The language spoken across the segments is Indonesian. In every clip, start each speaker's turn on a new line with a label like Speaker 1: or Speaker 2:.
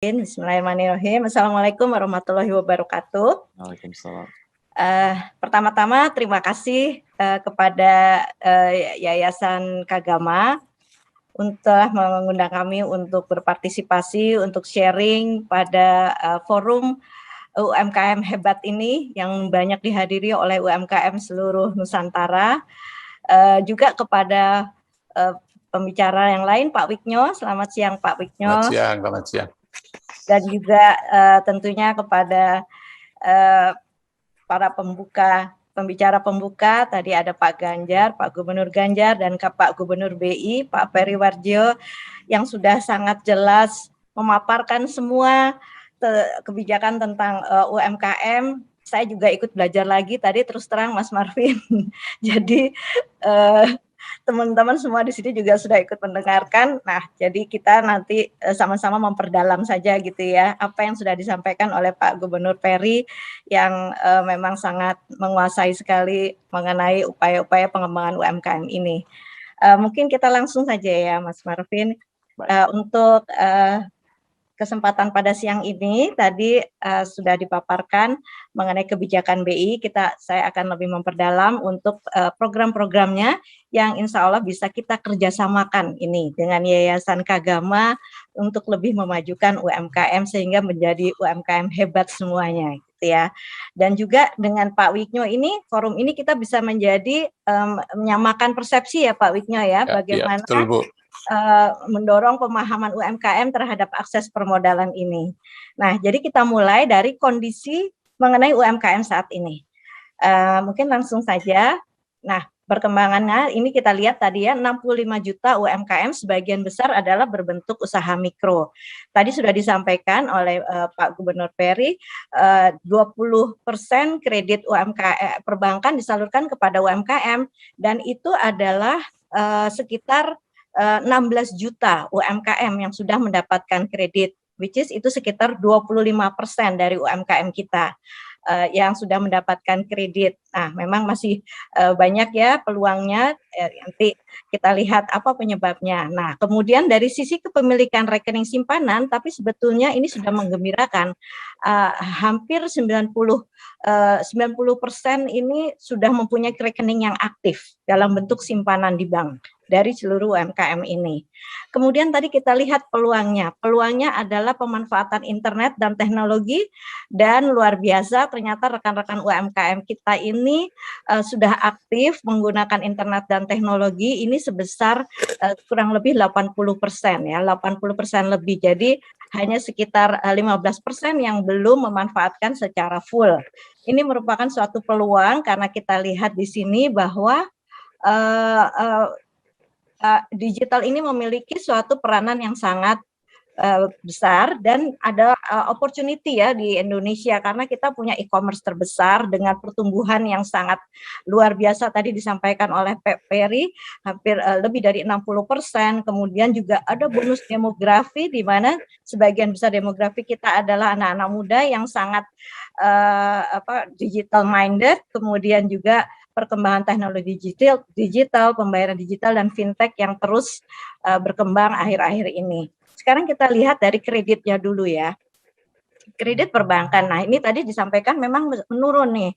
Speaker 1: Marvin. Bismillahirrahmanirrahim. Assalamualaikum warahmatullahi wabarakatuh.
Speaker 2: Waalaikumsalam.
Speaker 1: Pertama-tama terima kasih kepada Yayasan Kagama untuk mengundang kami untuk berpartisipasi, untuk sharing pada forum UMKM hebat ini yang banyak dihadiri oleh UMKM seluruh Nusantara. Juga kepada pembicara yang lain, Pak Wiknyo. Selamat siang, Pak Wiknyo.
Speaker 2: Selamat siang.
Speaker 1: Dan juga tentunya kepada para pembicara pembuka, tadi ada Pak Ganjar, Pak Gubernur Ganjar, dan Pak Gubernur BI, Pak Peri Warjio, yang sudah sangat jelas memaparkan semua kebijakan tentang UMKM. Saya juga ikut belajar lagi tadi, terus terang Mas Marvin. Jadi teman-teman semua di sini juga sudah ikut mendengarkan. Nah, jadi kita nanti sama-sama memperdalam saja gitu ya, apa yang sudah disampaikan oleh Pak Gubernur Peri yang memang sangat menguasai sekali mengenai upaya-upaya pengembangan UMKM ini. Mungkin kita langsung saja ya, Mas Marvin. Untuk kesempatan pada siang ini tadi sudah dipaparkan mengenai kebijakan BI. Saya akan lebih memperdalam untuk program-programnya yang insya Allah bisa kita kerjasamakan ini dengan Yayasan Kagama untuk lebih memajukan UMKM sehingga menjadi UMKM hebat semuanya, gitu ya. Dan juga dengan Pak Wiknyo ini, forum ini kita bisa menjadi menyamakan persepsi ya Pak Wiknyo ya, bagaimana
Speaker 2: betul, Bu.
Speaker 1: Mendorong pemahaman UMKM terhadap akses permodalan ini. Nah, jadi kita mulai dari kondisi mengenai UMKM saat ini. Mungkin langsung saja. Nah, perkembangannya ini kita lihat tadi ya, 65 juta UMKM sebagian besar adalah berbentuk usaha mikro. Tadi sudah disampaikan oleh Pak Gubernur Peri, 20% kredit UMKM perbankan disalurkan kepada UMKM, dan itu adalah sekitar 16 juta UMKM yang sudah mendapatkan kredit, which is itu sekitar 25% dari UMKM kita yang sudah mendapatkan kredit. Nah, memang masih banyak ya peluangnya, nanti kita lihat apa penyebabnya. Nah, kemudian dari sisi kepemilikan rekening simpanan, tapi sebetulnya ini sudah menggembirakan. Hampir 90% ini sudah mempunyai rekening yang aktif dalam bentuk simpanan di bank dari seluruh UMKM ini. Kemudian tadi kita lihat peluangnya. Peluangnya adalah pemanfaatan internet dan teknologi, dan luar biasa ternyata rekan-rekan UMKM kita ini sudah aktif menggunakan internet dan teknologi ini sebesar kurang lebih 80% ya, 80% lebih. Jadi hanya sekitar 15% yang belum memanfaatkan secara full. Ini merupakan suatu peluang karena kita lihat di sini bahwa digital ini memiliki suatu peranan yang sangat besar, dan ada opportunity ya di Indonesia karena kita punya e-commerce terbesar dengan pertumbuhan yang sangat luar biasa tadi disampaikan oleh Pak Peri, hampir lebih dari 60%. Kemudian juga ada bonus demografi di mana sebagian besar demografi kita adalah anak-anak muda yang sangat digital minded, kemudian juga perkembangan teknologi digital, pembayaran digital dan fintech yang terus berkembang akhir-akhir ini. Sekarang kita lihat dari kreditnya dulu ya. Kredit perbankan. Nah, ini tadi disampaikan memang menurun nih.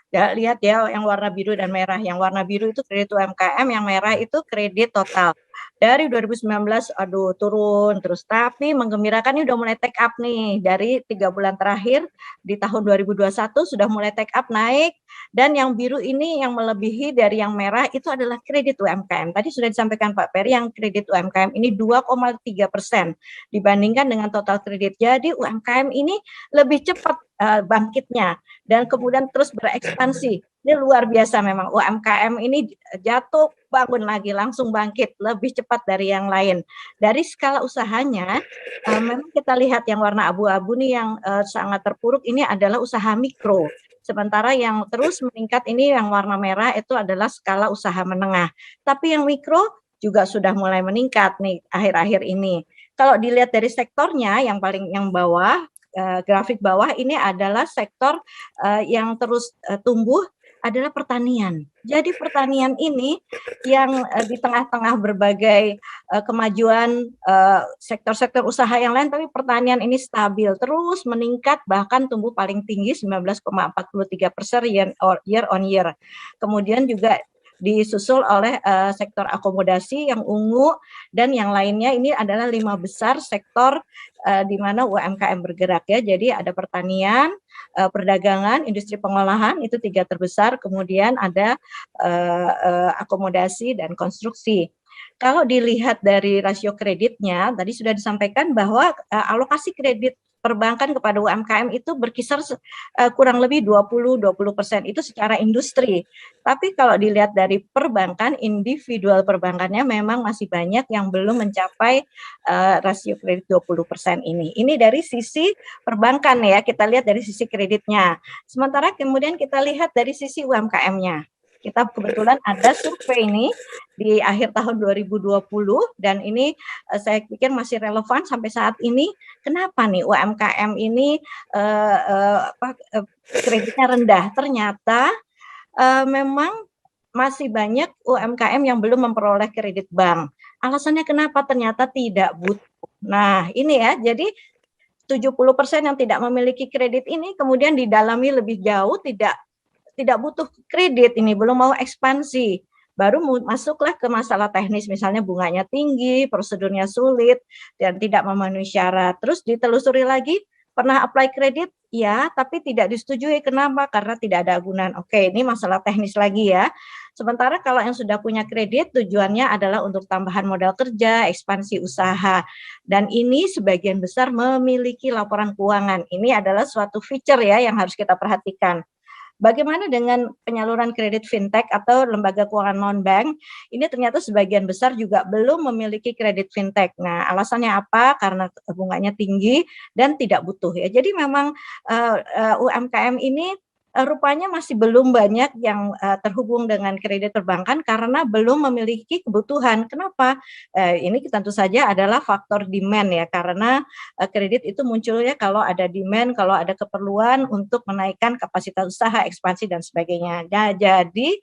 Speaker 1: Ya, lihat ya yang warna biru dan merah. Yang warna biru itu kredit UMKM, yang merah itu kredit total. Dari 2019 turun terus, tapi menggembirakan ini udah mulai take up nih dari 3 bulan terakhir di tahun 2021 sudah mulai take up naik, dan yang biru ini yang melebihi dari yang merah itu adalah kredit UMKM. Tadi sudah disampaikan Pak Peri yang kredit UMKM ini 2,3% dibandingkan dengan total kredit. Jadi UMKM ini lebih cepat bangkitnya dan kemudian terus berekspansi. Ini luar biasa memang, UMKM ini jatuh bangun lagi langsung bangkit lebih cepat dari yang lain. Dari skala usahanya memang kita lihat yang warna abu-abu nih yang sangat terpuruk ini adalah usaha mikro. Sementara yang terus meningkat ini yang warna merah itu adalah skala usaha menengah. Tapi yang mikro juga sudah mulai meningkat nih akhir-akhir ini. Kalau dilihat dari sektornya yang bawah, grafik bawah ini adalah sektor yang terus tumbuh adalah pertanian. Jadi pertanian ini yang di tengah-tengah berbagai kemajuan sektor-sektor usaha yang lain, tapi pertanian ini stabil, terus meningkat, bahkan tumbuh paling tinggi 19,43% year on year. Kemudian juga disusul oleh sektor akomodasi yang ungu, dan yang lainnya ini adalah 5 besar sektor di mana UMKM bergerak ya. Jadi ada pertanian, perdagangan, industri pengolahan itu 3 terbesar, kemudian ada akomodasi dan konstruksi. Kalau dilihat dari rasio kreditnya, tadi sudah disampaikan bahwa alokasi kredit perbankan kepada UMKM itu berkisar kurang lebih 20% itu secara industri. Tapi kalau dilihat dari perbankan, individual perbankannya memang masih banyak yang belum mencapai rasio kredit 20% ini. Ini dari sisi perbankan ya, kita lihat dari sisi kreditnya. Sementara kemudian kita lihat dari sisi UMKM-nya. Kita kebetulan ada survei ini di akhir tahun 2020 dan ini saya pikir masih relevan sampai saat ini. Kenapa nih UMKM ini kreditnya rendah? Ternyata memang masih banyak UMKM yang belum memperoleh kredit bank. Alasannya kenapa? Ternyata tidak butuh. Nah, ini ya, jadi 70% yang tidak memiliki kredit ini kemudian didalami lebih jauh, tidak butuh kredit, ini belum mau ekspansi. Baru masuklah ke masalah teknis, misalnya bunganya tinggi, prosedurnya sulit, dan tidak memenuhi syarat. Terus ditelusuri lagi, pernah apply kredit? Ya, tapi tidak disetujui. Kenapa? Karena tidak ada agunan. Oke, ini masalah teknis lagi ya. Sementara kalau yang sudah punya kredit, tujuannya adalah untuk tambahan modal kerja, ekspansi usaha. Dan ini sebagian besar memiliki laporan keuangan. Ini adalah suatu feature ya yang harus kita perhatikan. Bagaimana dengan penyaluran kredit fintech atau lembaga keuangan non-bank? Ini ternyata sebagian besar juga belum memiliki kredit fintech. Nah, alasannya apa? Karena bunganya tinggi dan tidak butuh ya. Jadi memang UMKM ini rupanya masih belum banyak yang terhubung dengan kredit perbankan karena belum memiliki kebutuhan. Kenapa? Ini tentu saja adalah faktor demand ya, karena kredit itu munculnya kalau ada demand, kalau ada keperluan untuk menaikkan kapasitas usaha, ekspansi dan sebagainya. Nah, jadi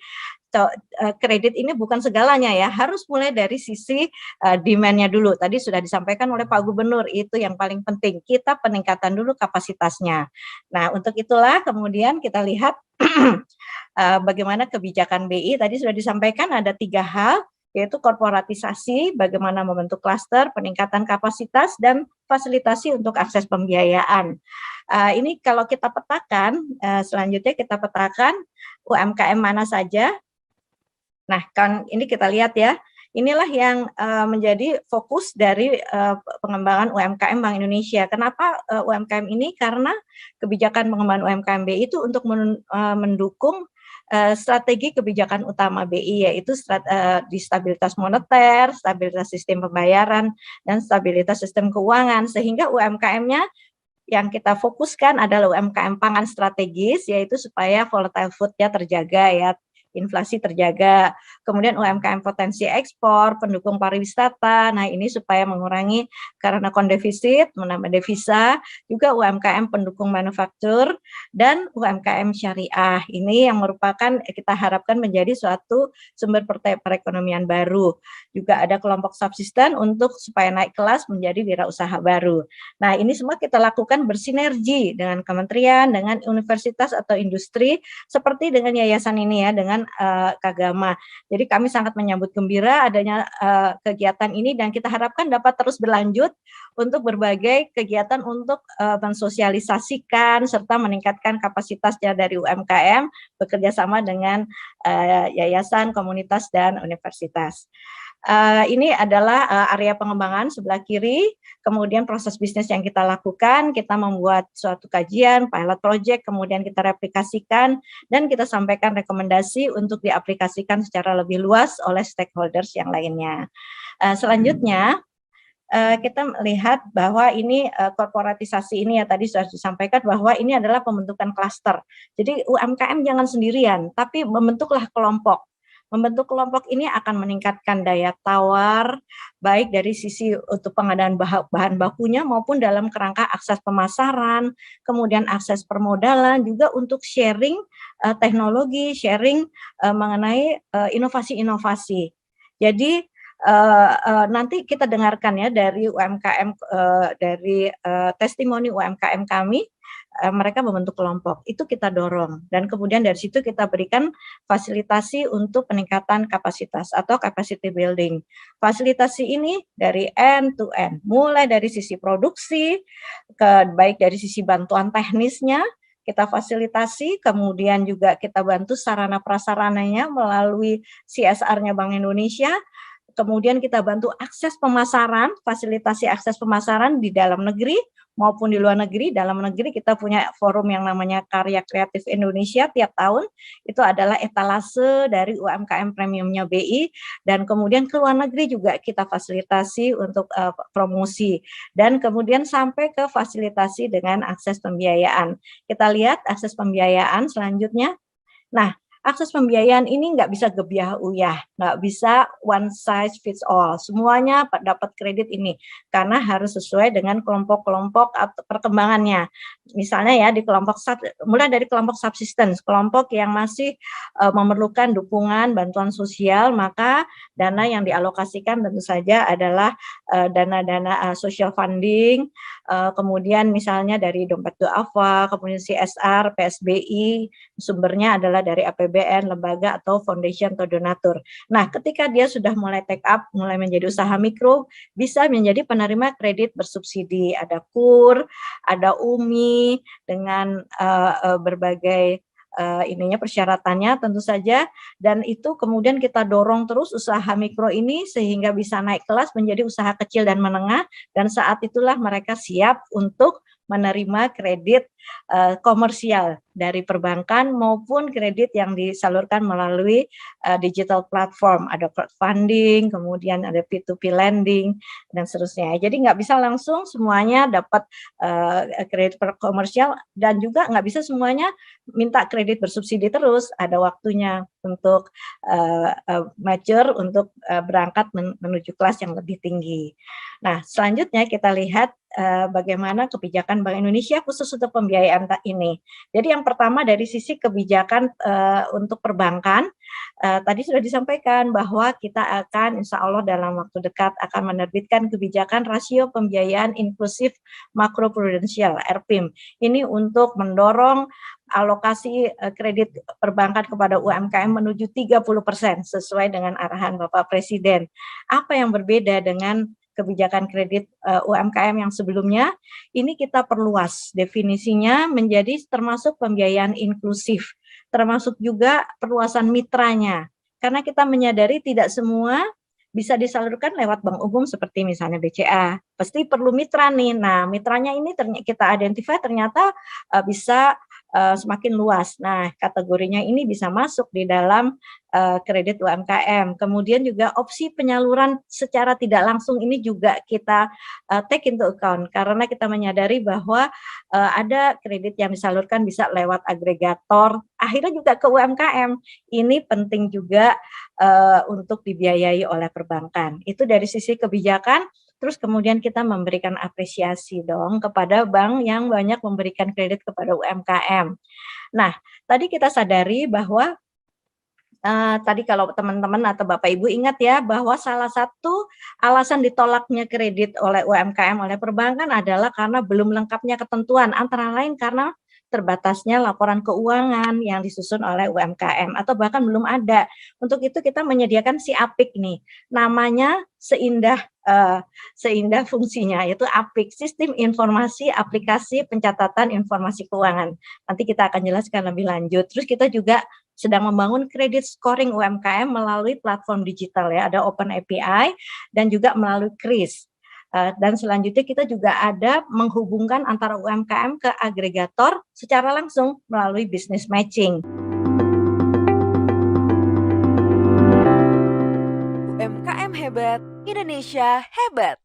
Speaker 1: kredit ini bukan segalanya ya, harus mulai dari sisi demand-nya dulu. Tadi sudah disampaikan oleh Pak Gubernur, itu yang paling penting, kita peningkatan dulu kapasitasnya. Nah, untuk itulah kemudian kita lihat bagaimana kebijakan BI, tadi sudah disampaikan ada 3 hal, yaitu korporatisasi, bagaimana membentuk klaster, peningkatan kapasitas, dan fasilitasi untuk akses pembiayaan. Ini kalau kita petakan, selanjutnya kita petakan UMKM mana saja. Nah, kan ini kita lihat ya, inilah yang menjadi fokus dari pengembangan UMKM Bank Indonesia. Kenapa UMKM ini? Karena kebijakan pengembangan UMKM BI itu untuk mendukung strategi kebijakan utama BI, yaitu di stabilitas moneter, stabilitas sistem pembayaran, dan stabilitas sistem keuangan, sehingga UMKM-nya yang kita fokuskan adalah UMKM pangan strategis, yaitu supaya volatile food-nya terjaga ya, inflasi terjaga, kemudian UMKM potensi ekspor, pendukung pariwisata, nah ini supaya mengurangi karena kondefisit, menambah devisa, juga UMKM pendukung manufaktur, dan UMKM syariah, ini yang merupakan kita harapkan menjadi suatu sumber perekonomian baru. Juga ada kelompok subsisten untuk supaya naik kelas menjadi wirausaha baru. Nah ini semua kita lakukan bersinergi dengan kementerian, dengan universitas atau industri, seperti dengan yayasan ini ya, dengan Kagama. Jadi kami sangat menyambut gembira adanya kegiatan ini dan kita harapkan dapat terus berlanjut untuk berbagai kegiatan untuk mensosialisasikan serta meningkatkan kapasitasnya dari UMKM bekerja sama dengan yayasan, komunitas, dan universitas. Ini adalah area pengembangan sebelah kiri, kemudian proses bisnis yang kita lakukan, kita membuat suatu kajian, pilot project, kemudian kita replikasikan, dan kita sampaikan rekomendasi untuk diaplikasikan secara lebih luas oleh stakeholders yang lainnya. Selanjutnya, kita melihat bahwa ini korporatisasi ini ya tadi sudah disampaikan bahwa ini adalah pembentukan klaster. Jadi UMKM jangan sendirian, tapi membentuklah kelompok. Membentuk kelompok ini akan meningkatkan daya tawar, baik dari sisi untuk pengadaan bahan bakunya maupun dalam kerangka akses pemasaran, kemudian akses permodalan, juga untuk sharing teknologi, sharing mengenai inovasi-inovasi. Jadi nanti kita dengarkan ya dari UMKM, dari testimoni UMKM kami, mereka membentuk kelompok, itu kita dorong dan kemudian dari situ kita berikan fasilitasi untuk peningkatan kapasitas atau capacity building. Fasilitasi ini dari end to end, mulai dari sisi produksi, baik dari sisi bantuan teknisnya, kita fasilitasi, kemudian juga kita bantu sarana prasarananya melalui CSR-nya Bank Indonesia, kemudian kita bantu akses pemasaran, fasilitasi akses pemasaran di dalam negeri maupun di luar negeri. Dalam negeri kita punya forum yang namanya Karya Kreatif Indonesia tiap tahun, itu adalah etalase dari UMKM premiumnya BI, dan kemudian ke luar negeri juga kita fasilitasi untuk promosi, dan kemudian sampai ke fasilitasi dengan akses pembiayaan. Kita lihat akses pembiayaan selanjutnya. Nah, akses pembiayaan ini nggak bisa gebiah-uyah, nggak bisa one size fits all. Semuanya dapat kredit ini, karena harus sesuai dengan kelompok-kelompok atau perkembangannya. Misalnya ya di mulai dari kelompok subsistence, kelompok yang masih memerlukan dukungan bantuan sosial, maka dana yang dialokasikan tentu saja adalah dana-dana social funding, kemudian misalnya dari Dompet Duafa, kemudian CSR, PSBI, sumbernya adalah dari APBN, lembaga atau foundation atau donatur. Nah, ketika dia sudah mulai take up, mulai menjadi usaha mikro, bisa menjadi penerima kredit bersubsidi. Ada KUR, ada UMI dengan berbagai persyaratannya tentu saja, dan itu kemudian kita dorong terus usaha mikro ini sehingga bisa naik kelas menjadi usaha kecil dan menengah, dan saat itulah mereka siap untuk menerima kredit komersial dari perbankan maupun kredit yang disalurkan melalui digital platform, ada crowdfunding, kemudian ada P2P lending dan seterusnya. Jadi nggak bisa langsung semuanya dapat kredit komersial, dan juga nggak bisa semuanya minta kredit bersubsidi terus, ada waktunya untuk mature, untuk berangkat menuju kelas yang lebih tinggi. Nah, selanjutnya kita lihat bagaimana kebijakan Bank Indonesia khusus untuk pembiayaan ini. Jadi yang pertama dari sisi kebijakan untuk perbankan, tadi sudah disampaikan bahwa kita akan insya Allah dalam waktu dekat akan menerbitkan kebijakan rasio pembiayaan inklusif makroprudensial (RPIM). Ini untuk mendorong alokasi kredit perbankan kepada UMKM menuju 30% sesuai dengan arahan Bapak Presiden. Apa yang berbeda dengan kebijakan kredit UMKM yang sebelumnya? Ini kita perluas definisinya menjadi termasuk pembiayaan inklusif, termasuk juga perluasan mitranya. Karena kita menyadari tidak semua bisa disalurkan lewat bank umum seperti misalnya BCA. Pasti perlu mitra nih. Nah, mitranya ini kita identify ternyata bisa semakin luas. Nah, kategorinya ini bisa masuk di dalam kredit UMKM. Kemudian juga opsi penyaluran secara tidak langsung ini juga kita take into account, karena kita menyadari bahwa ada kredit yang disalurkan bisa lewat agregator, akhirnya juga ke UMKM. Ini penting juga untuk dibiayai oleh perbankan. Itu dari sisi kebijakan. Terus kemudian kita memberikan apresiasi dong kepada bank yang banyak memberikan kredit kepada UMKM. Nah, tadi kita sadari bahwa tadi kalau teman-teman atau Bapak Ibu ingat ya, bahwa salah satu alasan ditolaknya kredit oleh UMKM oleh perbankan adalah karena belum lengkapnya ketentuan, antara lain karena terbatasnya laporan keuangan yang disusun oleh UMKM atau bahkan belum ada. Untuk itu kita menyediakan si APIK nih, namanya seindah fungsinya, yaitu APIK, Sistem Informasi Aplikasi Pencatatan Informasi Keuangan. Nanti kita akan jelaskan lebih lanjut. Terus kita juga sedang membangun kredit scoring UMKM melalui platform digital ya, ada Open API dan juga melalui KRIS. Dan selanjutnya kita juga ada menghubungkan antara UMKM ke agregator secara langsung melalui business matching.
Speaker 2: UMKM hebat, Indonesia hebat.